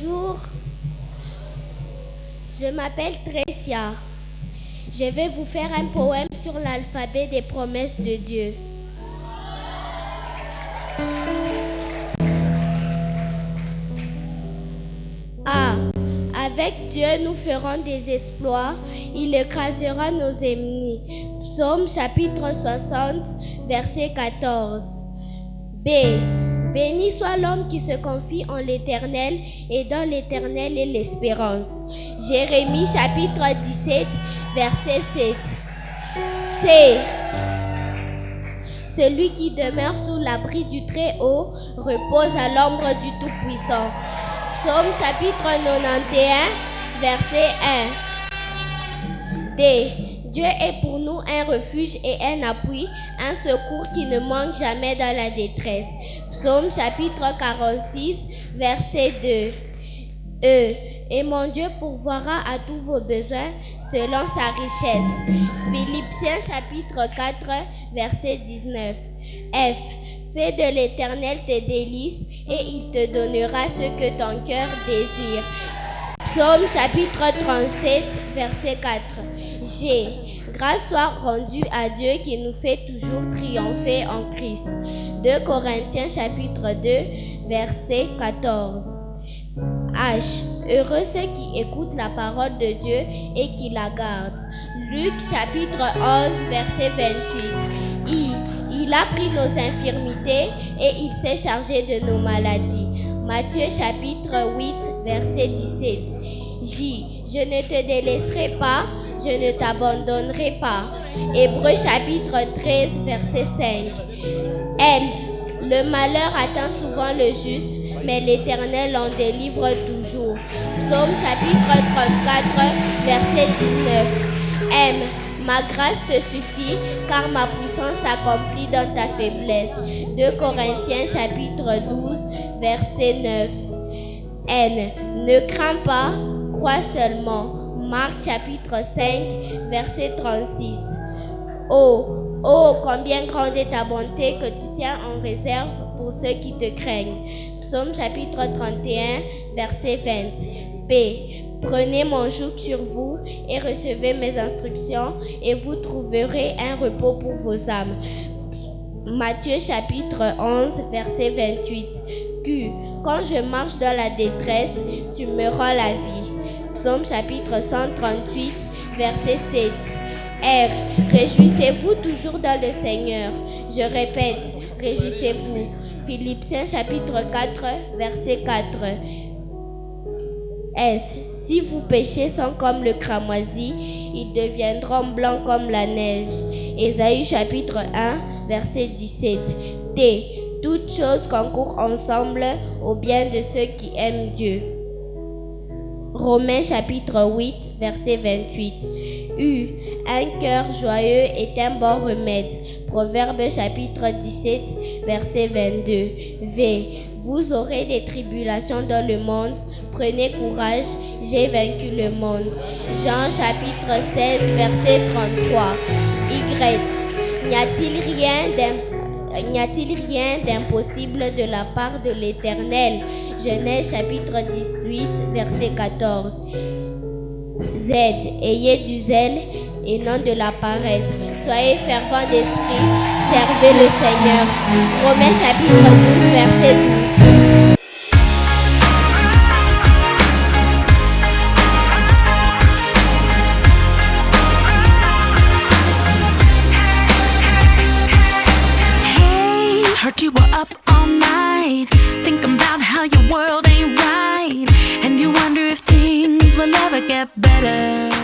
Bonjour, je m'appelle Trécia. Je vais vous faire un poème sur l'alphabet des promesses de Dieu. A. Avec Dieu, nous ferons des exploits. Il écrasera nos ennemis. Psaume chapitre 60, verset 14. B. Béni soit l'homme qui se confie en l'Éternel et dans l'Éternel est l'espérance. Jérémie chapitre 17, verset 7. C. Celui qui demeure sous l'abri du Très-Haut repose à l'ombre du Tout-Puissant. Psaume chapitre 91, verset 1. D. Dieu est pour nous un refuge et un appui, un secours qui ne manque jamais dans la détresse. Psaume chapitre 46, verset 2. E. Et mon Dieu pourvoira à tous vos besoins selon sa richesse. Philippiens chapitre 4, verset 19. F. Fais de l'Éternel tes délices et il te donnera ce que ton cœur désire. Psaume chapitre 37, verset 4. G. Grâce soit rendue à Dieu qui nous fait toujours triompher en Christ. 2 Corinthiens chapitre 2, verset 14. H. Heureux ceux qui écoutent la parole de Dieu et qui la gardent. Luc chapitre 11, verset 28. I. Il a pris nos infirmités et il s'est chargé de nos maladies. Matthieu chapitre 8, verset 17. J. Je ne te délaisserai pas, je ne t'abandonnerai pas. Hébreux chapitre 13, verset 5. L. Le malheur atteint souvent le juste, mais l'Éternel en délivre toujours. Psaume chapitre 34, verset 19. M. Ma grâce te suffit, car ma puissance s'accomplit dans ta faiblesse. 2 Corinthiens chapitre 12, verset 9. N. Ne crains pas, crois seulement. Marc chapitre 5, verset 36. O. Oh, combien grande est ta bonté que tu tiens en réserve pour ceux qui te craignent. Psaume chapitre 31, verset 20. P. Prenez mon joug sur vous et recevez mes instructions et vous trouverez un repos pour vos âmes. Matthieu chapitre 11, verset 28. Q. Quand je marche dans la détresse, tu me rends la vie. Psaume chapitre 138, verset 7. R. Réjouissez-vous toujours dans le Seigneur. Je répète, réjouissez-vous. Philippiens chapitre 4, verset 4. S. Si vos péchés sont comme le cramoisi, ils deviendront blancs comme la neige. Ésaïe chapitre 1, verset 17. T. Toutes choses concourent ensemble au bien de ceux qui aiment Dieu. Romains chapitre 8, verset 28. U. Un cœur joyeux est un bon remède. Proverbe chapitre 17, verset 22. V. Vous aurez des tribulations dans le monde. Prenez courage, j'ai vaincu le monde. Jean chapitre 16, verset 33. Y. N'y a-t-il rien d'impossible de la part de l'Éternel? Genèse chapitre 18, verset 14. Z. Ayez du zèle et non de la paresse. Soyez fervents d'esprit, servez le Seigneur. Romains chapitre 12, verset 12. Heard you were up all night, thinking about how your world ain't right, and you wonder if things will ever get better.